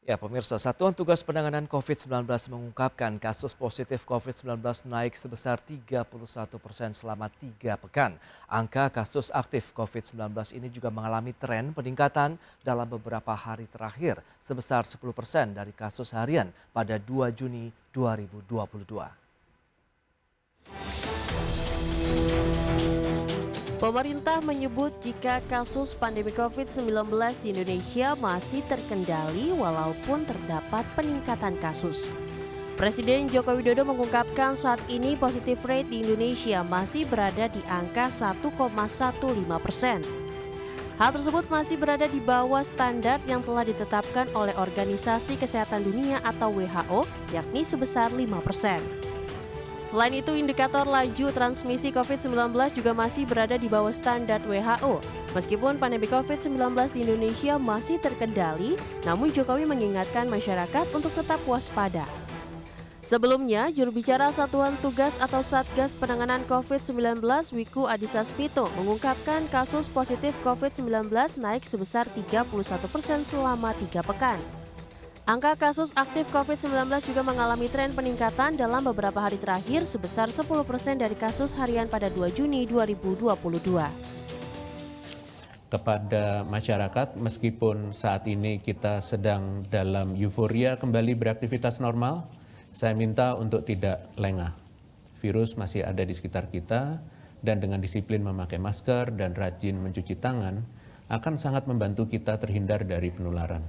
Ya, pemirsa, Satuan Tugas Penanganan COVID-19 mengungkapkan kasus positif COVID-19 naik sebesar 31% selama 3 pekan. Angka kasus aktif COVID-19 ini juga mengalami tren peningkatan dalam beberapa hari terakhir sebesar 10% dari kasus harian pada 2 Juni 2022. Pemerintah menyebut jika kasus pandemi COVID-19 di Indonesia masih terkendali walaupun terdapat peningkatan kasus. Presiden Joko Widodo mengungkapkan saat ini positive rate di Indonesia masih berada di angka 1,15%. Hal tersebut masih berada di bawah standar yang telah ditetapkan oleh Organisasi Kesehatan Dunia atau WHO, yakni sebesar 5%. Selain itu, indikator laju transmisi COVID-19 juga masih berada di bawah standar WHO. Meskipun pandemi COVID-19 di Indonesia masih terkendali, namun Jokowi mengingatkan masyarakat untuk tetap waspada. Sebelumnya, juru bicara Satuan Tugas atau Satgas Penanganan COVID-19 Wiku Adhisa Smito mengungkapkan kasus positif COVID-19 naik sebesar 31% selama 3 pekan. Angka kasus aktif COVID-19 juga mengalami tren peningkatan dalam beberapa hari terakhir sebesar 10% dari kasus harian pada 2 Juni 2022. Kepada masyarakat, meskipun saat ini kita sedang dalam euforia kembali beraktivitas normal, saya minta untuk tidak lengah. Virus masih ada di sekitar kita, dan dengan disiplin memakai masker dan rajin mencuci tangan akan sangat membantu kita terhindar dari penularan.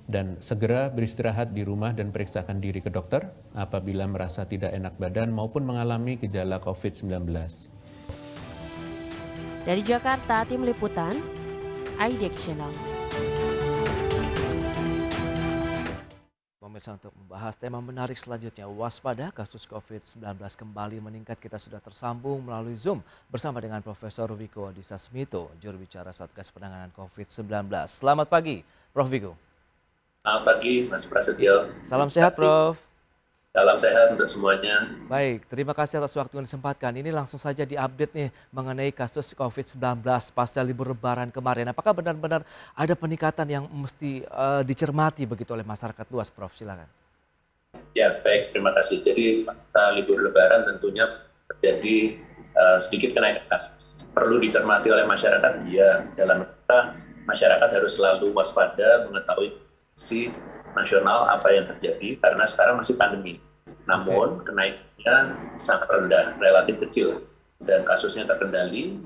Dan segera beristirahat di rumah dan periksakan diri ke dokter apabila merasa tidak enak badan maupun mengalami gejala COVID-19. Dari Jakarta, Tim Liputan, IDX Channel. Pemirsa, untuk membahas tema menarik selanjutnya, waspada kasus COVID-19 kembali meningkat. Kita sudah tersambung melalui Zoom bersama dengan Profesor Wiku Adhisa Smito, juru bicara Satgas Penanganan COVID-19. Selamat pagi, Prof. Wiku. Selamat pagi, Mas Prasetyo. Salam sehat, Prof. Salam sehat untuk semuanya. Baik, terima kasih atas waktu yang disempatkan. Ini langsung saja diupdate nih mengenai kasus COVID-19 pasca libur Lebaran kemarin. Apakah benar-benar ada peningkatan yang mesti dicermati begitu oleh masyarakat luas, Prof? Silakan. Ya, baik, terima kasih. Jadi pasca libur Lebaran tentunya terjadi sedikit kenaikan kasus. Perlu dicermati oleh masyarakat, ya. Dalam rangka masyarakat harus selalu waspada, mengetahui si nasional apa yang terjadi karena sekarang masih pandemi. Namun kenaikannya sangat rendah, relatif kecil, dan kasusnya terkendali.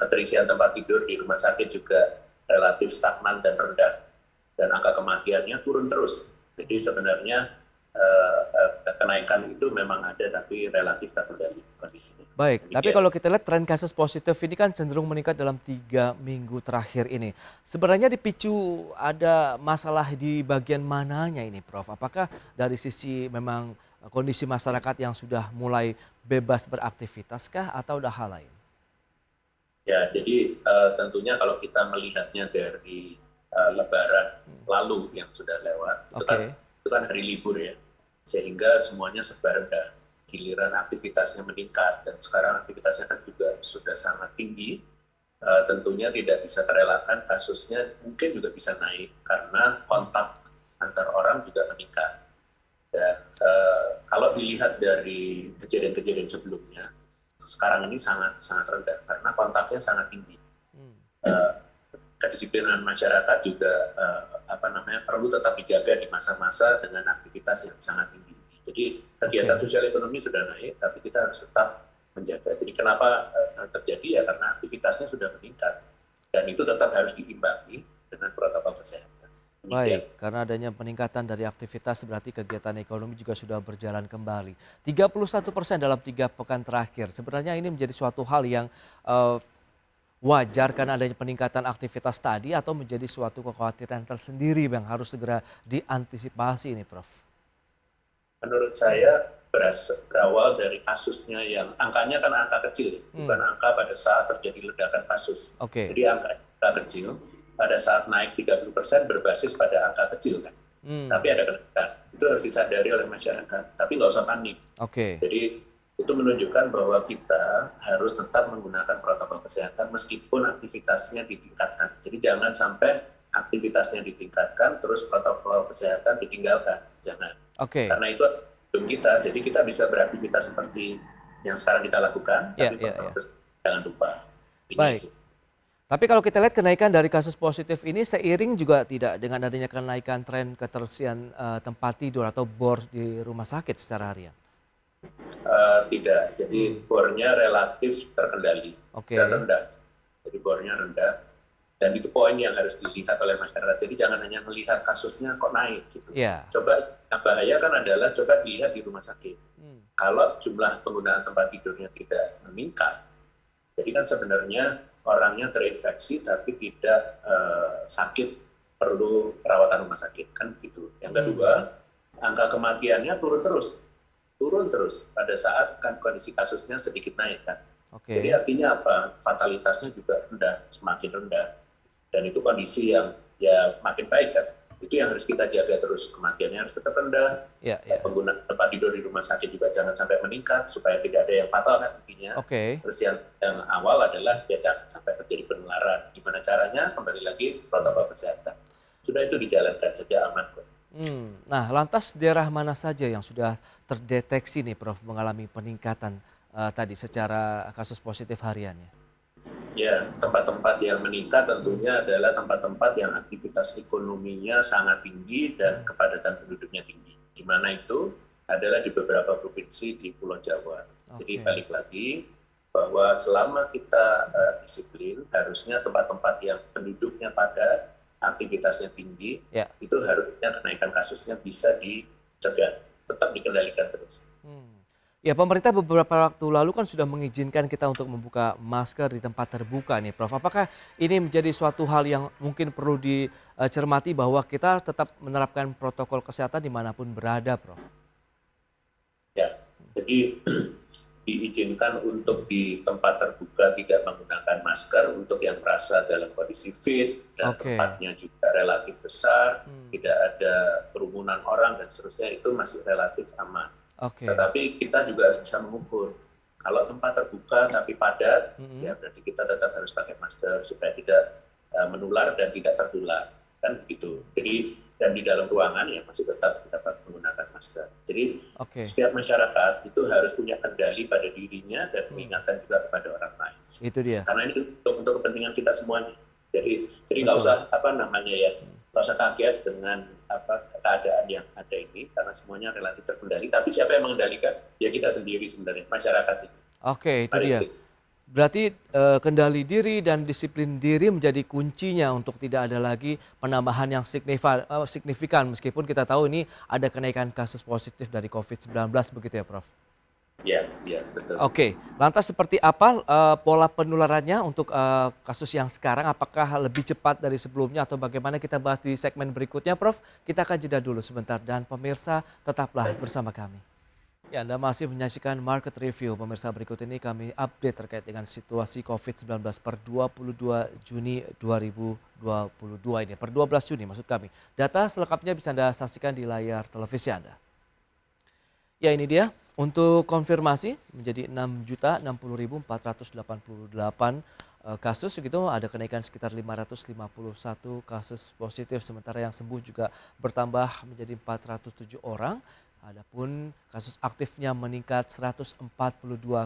Keterisian tempat tidur di rumah sakit juga relatif stagnan dan rendah, dan angka kematiannya turun terus. Jadi sebenarnya kenaikan itu memang ada, tapi relatif terkendali kondisinya. Baik, Demikian. tapi kalau kita lihat tren kasus positif ini kan cenderung meningkat dalam 3 minggu terakhir ini. Sebenarnya dipicu ada masalah di bagian mananya ini, Prof? Apakah dari sisi memang kondisi masyarakat yang sudah mulai bebas beraktivitas kah atau ada hal lain? Ya, jadi tentunya kalau kita melihatnya dari Lebaran lalu yang sudah lewat, itu kan hari libur ya, sehingga semuanya serba rendah. Giliran aktivitasnya meningkat, dan sekarang aktivitasnya kan juga sudah sangat tinggi, tentunya tidak bisa terelakkan kasusnya mungkin juga bisa naik karena kontak antar orang juga meningkat. Dan kalau dilihat dari kejadian-kejadian sebelumnya, sekarang ini sangat rendah karena kontaknya sangat tinggi. Kedisiplinan masyarakat juga perlu tetap dijaga di masa-masa dengan aktivitas yang sangat tinggi. Jadi kegiatan sosial ekonomi sudah naik, tapi kita harus tetap menjaga. Jadi kenapa terjadi ya karena aktivitasnya sudah meningkat, dan itu tetap harus diimbangi dengan protokol kesehatan. Baik, karena adanya peningkatan dari aktivitas berarti kegiatan ekonomi juga sudah berjalan kembali. 31% dalam 3 pekan terakhir. Sebenarnya ini menjadi suatu hal yang wajar karena adanya peningkatan aktivitas tadi, atau menjadi suatu kekhawatiran tersendiri yang harus segera diantisipasi ini, Prof? Menurut saya berawal dari kasusnya yang angkanya kan angka kecil, bukan angka pada saat terjadi ledakan kasus. Jadi angka kecil, pada saat naik 30% berbasis pada angka kecil kan. Tapi ada kenaikan, itu harus disadari oleh masyarakat, tapi nggak usah panik. Jadi itu menunjukkan bahwa kita harus tetap menggunakan protokol kesehatan meskipun aktivitasnya ditingkatkan. Jadi jangan sampai aktivitasnya ditingkatkan, terus protokol kesehatan ditinggalkan. Jangan. Oke. Karena itu hidup kita, jadi kita bisa beraktivitas seperti yang sekarang kita lakukan, Ya, tapi ya, protokol ya. kesehatan jangan lupa. Intinya Baik. itu. Tapi kalau kita lihat kenaikan dari kasus positif ini seiring juga tidak dengan adanya kenaikan tren keterisian tempat tidur atau bor di rumah sakit secara harian. Tidak, jadi bornya relatif terkendali Oke. dan rendah. Jadi bornya rendah, dan itu poin yang harus dilihat oleh masyarakat. Jadi jangan hanya melihat kasusnya kok naik gitu. Ya. Coba yang bahaya kan adalah coba dilihat di rumah sakit. Kalau jumlah penggunaan tempat tidurnya tidak meningkat, jadi kan sebenarnya orangnya terinfeksi tapi tidak sakit, perlu perawatan rumah sakit kan gitu. Yang kedua, angka kematiannya turun terus pada saat kan kondisi kasusnya sedikit naik kan. Oke. Jadi artinya apa? Fatalitasnya juga rendah, semakin rendah. Dan itu kondisi yang ya makin baik kan. Itu yang harus kita jaga terus, kematiannya harus tetap rendah. Ya, ya. Penggunaan tempat tidur di rumah sakit juga jangan sampai meningkat supaya tidak ada yang fatal kan intinya. Oke. Terus yang awal adalah ya jangan sampai terjadi penularan. Gimana caranya? Kembali lagi protokol kesehatan. Sudah itu dijalankan saja aman kok. Nah, lantas daerah mana saja yang sudah terdeteksi nih Prof mengalami peningkatan tadi secara kasus positif hariannya? Ya, tempat-tempat yang meningkat tentunya adalah tempat-tempat yang aktivitas ekonominya sangat tinggi dan kepadatan penduduknya tinggi. Di mana itu adalah di beberapa provinsi di Pulau Jawa. Jadi balik lagi bahwa selama kita disiplin, harusnya tempat-tempat yang penduduknya padat, aktivitasnya tinggi, itu harusnya kenaikan kasusnya bisa dicegah, tetap dikendalikan terus. Ya, pemerintah beberapa waktu lalu kan sudah mengizinkan kita untuk membuka masker di tempat terbuka nih Prof. Apakah ini menjadi suatu hal yang mungkin perlu dicermati bahwa kita tetap menerapkan protokol kesehatan dimanapun berada Prof? Ya, jadi diizinkan untuk di tempat terbuka tidak menggunakan masker untuk yang merasa dalam kondisi fit dan tempatnya juga relatif besar, tidak ada kerumunan orang dan seterusnya, itu masih relatif aman. Tetapi kita juga bisa mengukur. Kalau tempat terbuka tapi padat, ya berarti kita tetap harus pakai masker supaya tidak menular dan tidak tertular, kan begitu. Jadi dan di dalam ruangan ya masih tetap kita menggunakan masker. Jadi setiap masyarakat itu harus punya kendali pada dirinya dan mengingatkan juga kepada orang lain. Itu dia. Karena ini untuk kepentingan kita semuanya. Jadi nggak usah nggak usah kaget dengan keadaan yang ada ini, karena semuanya relatif terkendali. Tapi siapa yang mengendalikan? Ya kita sendiri sebenarnya, masyarakat ini. Oke, itu dia. Berarti kendali diri dan disiplin diri menjadi kuncinya untuk tidak ada lagi penambahan yang signifikan meskipun kita tahu ini ada kenaikan kasus positif dari COVID-19 begitu ya Prof? Ya, betul. Oke, lantas seperti apa pola penularannya untuk kasus yang sekarang? Apakah lebih cepat dari sebelumnya atau bagaimana, kita bahas di segmen berikutnya Prof? Kita akan jeda dulu sebentar dan pemirsa tetaplah bersama kami. Ya, Anda masih menyaksikan Market Review. Pemirsa, berikut ini kami update terkait dengan situasi COVID-19 per 22 Juni 2022 ini. Per 12 Juni maksud kami. Data selengkapnya bisa Anda saksikan di layar televisi Anda. Ya, ini dia. Untuk konfirmasi menjadi 6.060.488 kasus, begitu ada kenaikan sekitar 551 kasus positif, sementara yang sembuh juga bertambah menjadi 407 orang. Adapun kasus aktifnya meningkat 142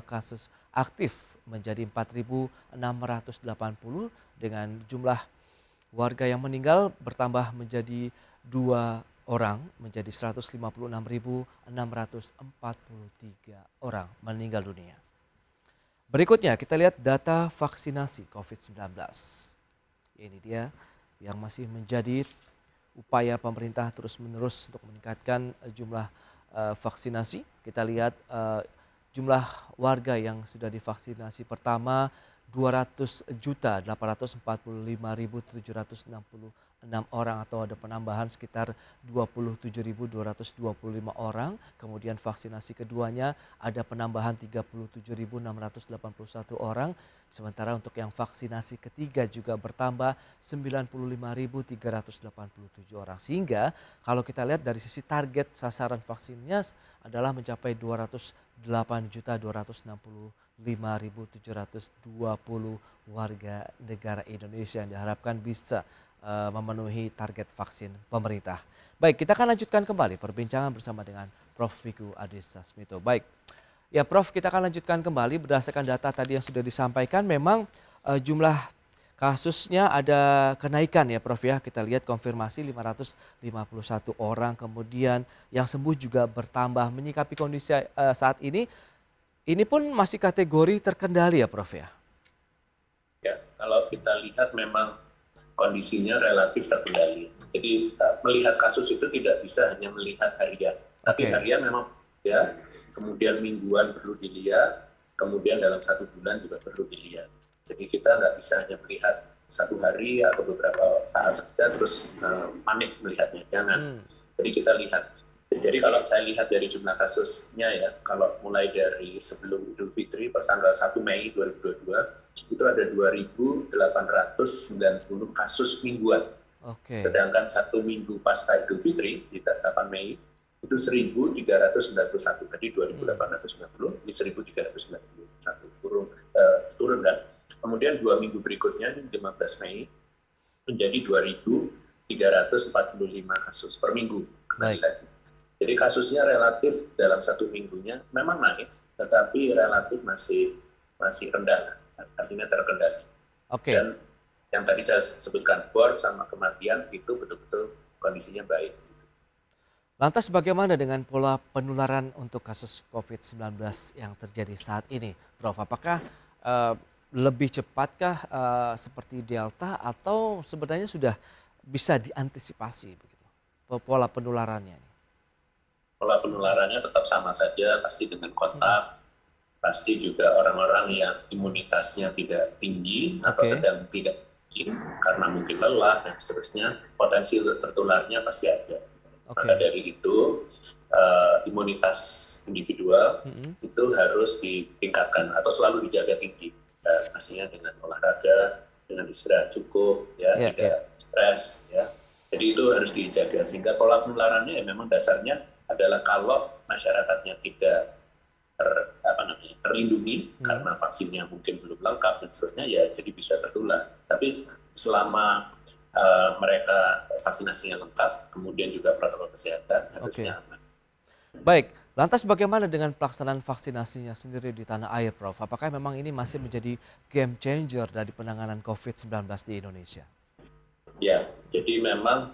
kasus aktif menjadi 4.680 dengan jumlah warga yang meninggal bertambah menjadi 2 orang menjadi 156.643 orang meninggal dunia. Berikutnya kita lihat data vaksinasi COVID-19. Ini dia yang masih menjadi upaya pemerintah terus-menerus untuk meningkatkan jumlah vaksinasi. Kita lihat jumlah warga yang sudah divaksinasi pertama 200.845.766 orang, atau ada penambahan sekitar 27.225 orang. Kemudian vaksinasi keduanya ada penambahan 37.681 orang. Sementara untuk yang vaksinasi ketiga juga bertambah 95.387 orang. Sehingga kalau kita lihat dari sisi target sasaran vaksinnya adalah mencapai 208.265.720 warga negara Indonesia yang diharapkan bisa memenuhi target vaksin pemerintah. Baik, kita akan lanjutkan kembali perbincangan bersama dengan Prof. Wiku Adhisa Smito. Baik, ya Prof, kita akan lanjutkan kembali berdasarkan data tadi yang sudah disampaikan. Memang jumlah kasusnya ada kenaikan ya Prof ya. Kita lihat konfirmasi 551 orang, kemudian yang sembuh juga bertambah. Menyikapi kondisi saat ini pun masih kategori terkendali ya Prof ya? Ya, kalau kita lihat memang kondisinya relatif terkendali. Jadi melihat kasus itu tidak bisa hanya melihat harian. Tapi harian memang ya, kemudian mingguan perlu dilihat, kemudian dalam 1 bulan juga perlu dilihat. Jadi kita nggak bisa hanya melihat 1 hari atau beberapa saat saja terus panik melihatnya. Jangan. Jadi kita lihat. Jadi kalau saya lihat dari jumlah kasusnya ya, kalau mulai dari sebelum Idul Fitri pertanggal 1 Mei 2022, itu ada 2.890 kasus mingguan. Sedangkan 1 minggu pasca Idul Fitri di 8 Mei itu 1.391. Tadi 2.890, ini 1.391 turun kan. Kemudian 2 minggu berikutnya 15 Mei menjadi 2.345 kasus per minggu kembali lagi. Jadi kasusnya relatif dalam 1 minggunya memang naik, tetapi relatif masih rendah, artinya terkendali. Dan yang tadi saya sebutkan, bor sama kematian itu betul-betul kondisinya baik. Lantas bagaimana dengan pola penularan untuk kasus COVID-19 yang terjadi saat ini, Prof? Apakah lebih cepatkah seperti Delta atau sebenarnya sudah bisa diantisipasi begitu pola penularannya? Pola penularannya tetap sama saja, pasti dengan kontak, pasti juga orang-orang yang imunitasnya tidak tinggi atau sedang tidak tinggi karena mungkin lelah dan seterusnya, potensi tertularnya pasti ada. Maka dari itu imunitas individual itu harus ditingkatkan atau selalu dijaga tinggi, pastinya dengan olahraga, dengan istirahat cukup, ya tidak stres, ya. Jadi itu harus dijaga sehingga pola penularannya ya memang dasarnya adalah kalau masyarakatnya tidak terlindungi karena vaksinnya mungkin belum lengkap dan seterusnya, ya jadi bisa tertular. Tapi selama mereka vaksinasinya lengkap, kemudian juga protokol kesehatan harusnya aman. Baik, lantas bagaimana dengan pelaksanaan vaksinasinya sendiri di tanah air, Prof? Apakah memang ini masih menjadi game changer dari penanganan COVID-19 di Indonesia? Ya, jadi memang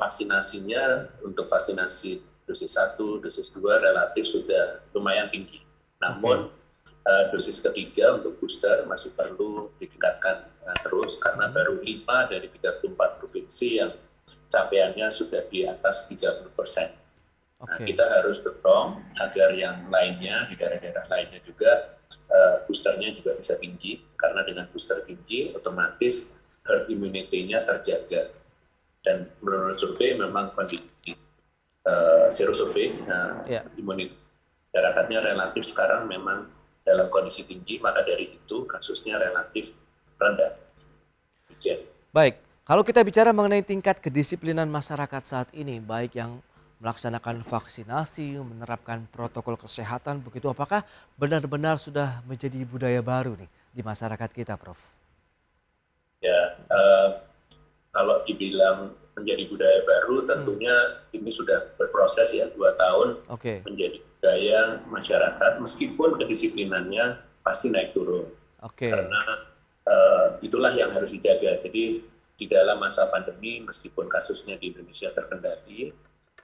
vaksinasinya untuk vaksinasi dosis 1, dosis 2 relatif sudah lumayan tinggi. Namun dosis ketiga untuk booster masih perlu ditingkatkan terus karena baru 5 dari 34 provinsi yang capaiannya sudah di atas 30%. Nah, kita harus dorong agar yang lainnya di daerah-daerah lainnya juga boosternya juga bisa tinggi, karena dengan booster tinggi otomatis herd immunity-nya terjaga. Dan menurut survei memang kondisi zero survei, imunitas masyarakatnya relatif sekarang memang dalam kondisi tinggi, maka dari itu kasusnya relatif rendah. Baik, kalau kita bicara mengenai tingkat kedisiplinan masyarakat saat ini, baik yang melaksanakan vaksinasi, menerapkan protokol kesehatan, begitu apakah benar-benar sudah menjadi budaya baru nih di masyarakat kita, Prof? Ya, kalau dibilang menjadi budaya baru, tentunya ini sudah berproses ya 2 tahun menjadi budaya masyarakat, meskipun kedisiplinannya pasti naik turun. Karena itulah yang harus dijaga. Jadi di dalam masa pandemi, meskipun kasusnya di Indonesia terkendali,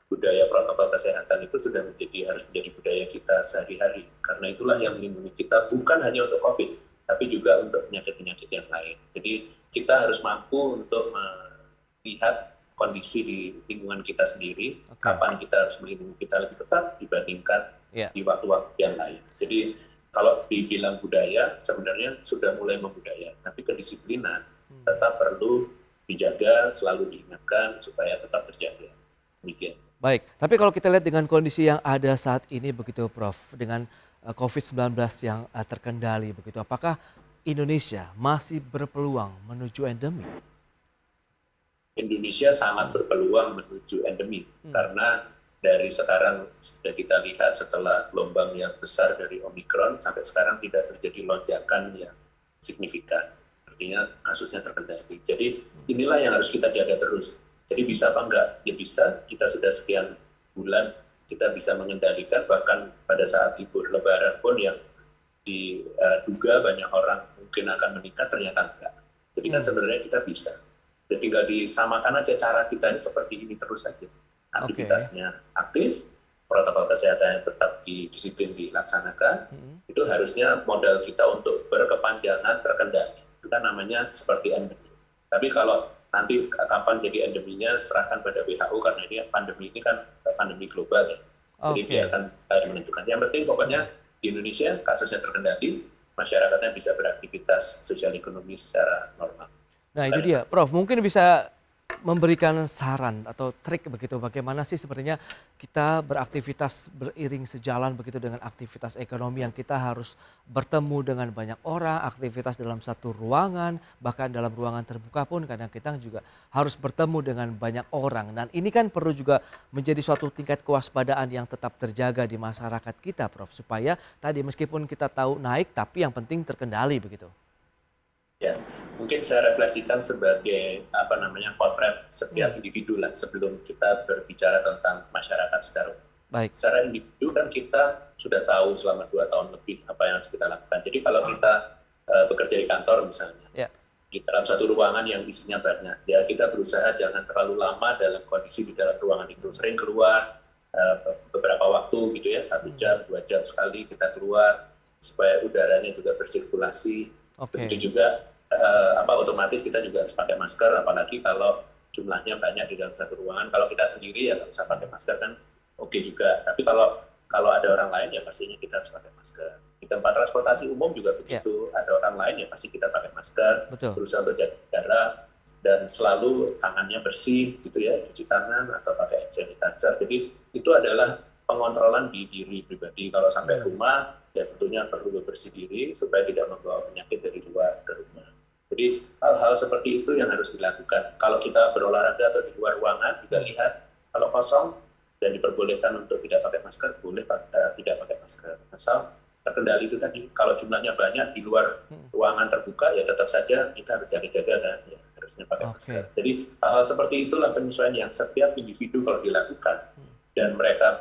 budaya protokol kesehatan itu sudah harus menjadi budaya kita sehari-hari. Karena itulah yang melindungi kita bukan hanya untuk COVID, tapi juga untuk penyakit-penyakit yang lain. Jadi kita harus mampu untuk melihat kondisi di lingkungan kita sendiri, kapan kita harus melindungi kita lebih ketat dibandingkan di waktu-waktu yang lain. Jadi kalau dibilang budaya, sebenarnya sudah mulai membudaya, tapi kedisiplinan tetap perlu dijaga, selalu diingatkan supaya tetap terjaga. Demikian. Baik, tapi kalau kita lihat dengan kondisi yang ada saat ini begitu Prof, dengan COVID-19 yang terkendali begitu, apakah Indonesia masih berpeluang menuju endemi? Indonesia sangat berpeluang menuju endemi karena dari sekarang sudah kita lihat setelah gelombang yang besar dari Omikron sampai sekarang tidak terjadi lonjakan yang signifikan. artinya kasusnya terkendali. Jadi inilah yang harus kita jaga terus. Jadi bisa apa enggak? Ya bisa, kita sudah sekian bulan kita bisa mengendalikan, bahkan pada saat libur lebaran pun yang diduga banyak orang mungkin akan meningkat ternyata enggak. Jadi kan sebenarnya kita bisa. Ya tinggal disamakan aja cara kita ini seperti ini terus saja. Aktivitasnya aktif, protokol kesehatan tetap disiplin dilaksanakan, itu harusnya modal kita untuk berkepanjangan terkendali. Itu kan namanya seperti endemi. Tapi kalau nanti kapan jadi endeminya serahkan pada WHO, karena ini pandemi ini kan pandemi global ya. Jadi dia akan menentukan. Yang penting pokoknya di Indonesia kasusnya terkendali, masyarakatnya bisa beraktivitas sosial ekonomi secara normal. Nah itu dia, Prof. Mungkin bisa memberikan saran atau trik begitu bagaimana sih sebenarnya kita beraktivitas beriring sejalan begitu dengan aktivitas ekonomi yang kita harus bertemu dengan banyak orang, aktivitas dalam satu ruangan, bahkan dalam ruangan terbuka pun kadang kita juga harus bertemu dengan banyak orang. Dan ini kan perlu juga menjadi suatu tingkat kewaspadaan yang tetap terjaga di masyarakat kita, Prof. Supaya tadi meskipun kita tahu naik tapi yang penting terkendali begitu. Ya, mungkin saya refleksikan sebagai potret setiap individu lah sebelum kita berbicara tentang masyarakat secara umum. Baik. Secara individu kan kita sudah tahu selama 2 tahun lebih apa yang harus kita lakukan. Jadi kalau kita bekerja di kantor misalnya, di dalam satu ruangan yang isinya banyak, ya kita berusaha jangan terlalu lama dalam kondisi di dalam ruangan itu. Sering keluar beberapa waktu gitu ya, 1 jam, 2 jam sekali kita keluar supaya udaranya juga bersirkulasi. Begitu juga otomatis kita juga harus pakai masker, apalagi kalau jumlahnya banyak di dalam satu ruangan. Kalau kita sendiri ya nggak usah pakai masker kan oke juga. Tapi kalau ada orang lain ya pastinya kita harus pakai masker. Di tempat transportasi umum juga begitu. Ada orang lain ya pasti kita pakai masker. Betul. Berusaha berjaga jarak dan selalu tangannya bersih gitu ya, cuci tangan atau pakai hand sanitizer. Jadi itu adalah pengontrolan di diri pribadi. Kalau sampai rumah ya tentunya perlu bersih diri supaya tidak membawa penyakit dari luar ke rumah. Jadi hal-hal seperti itu yang harus dilakukan. Kalau kita berolahraga atau di luar ruangan juga lihat kalau kosong dan diperbolehkan untuk tidak pakai masker, boleh tidak pakai masker. Asal terkendali itu tadi. Kalau jumlahnya banyak di luar ruangan terbuka ya tetap saja kita harus jaga-jaga dan ya harusnya pakai masker. Jadi hal-hal seperti itulah penyesuaian yang setiap individu kalau dilakukan dan mereka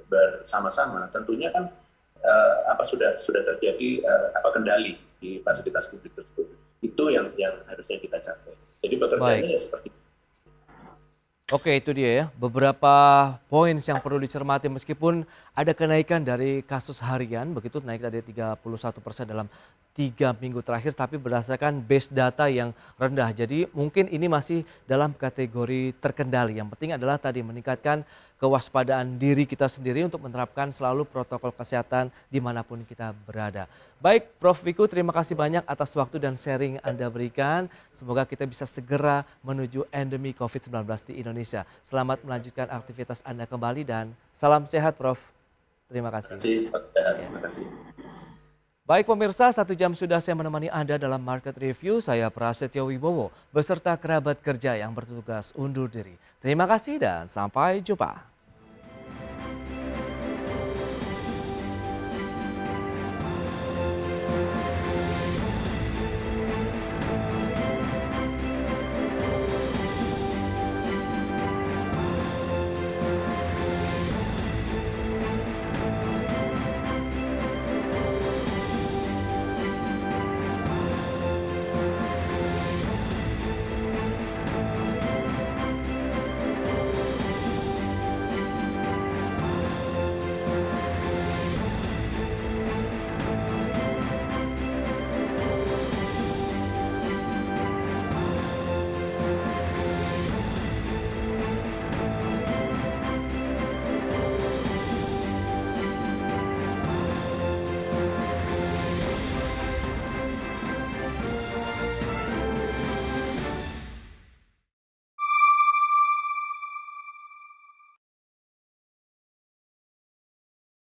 bersama-sama tentunya kan sudah terjadi kendali di fasilitas publik tersebut. Itu yang harusnya kita capai. Jadi bekerjanya ya seperti itu. Oke, itu dia ya, beberapa poin yang perlu dicermati meskipun ada kenaikan dari kasus harian, begitu naik dari 31% dalam 3 minggu terakhir, tapi berdasarkan base data yang rendah. Jadi mungkin ini masih dalam kategori terkendali. Yang penting adalah tadi meningkatkan kewaspadaan diri kita sendiri untuk menerapkan selalu protokol kesehatan dimanapun kita berada. Baik, Prof. Wiku, terima kasih banyak atas waktu dan sharing Anda berikan. Semoga kita bisa segera menuju endemi COVID-19 di Indonesia. Selamat melanjutkan aktivitas Anda kembali dan salam sehat, Prof. Terima kasih. Terima kasih. Baik pemirsa, 1 jam sudah saya menemani Anda dalam Market Review. Saya Prasetyo Wibowo beserta kerabat kerja yang bertugas undur diri. Terima kasih dan sampai jumpa.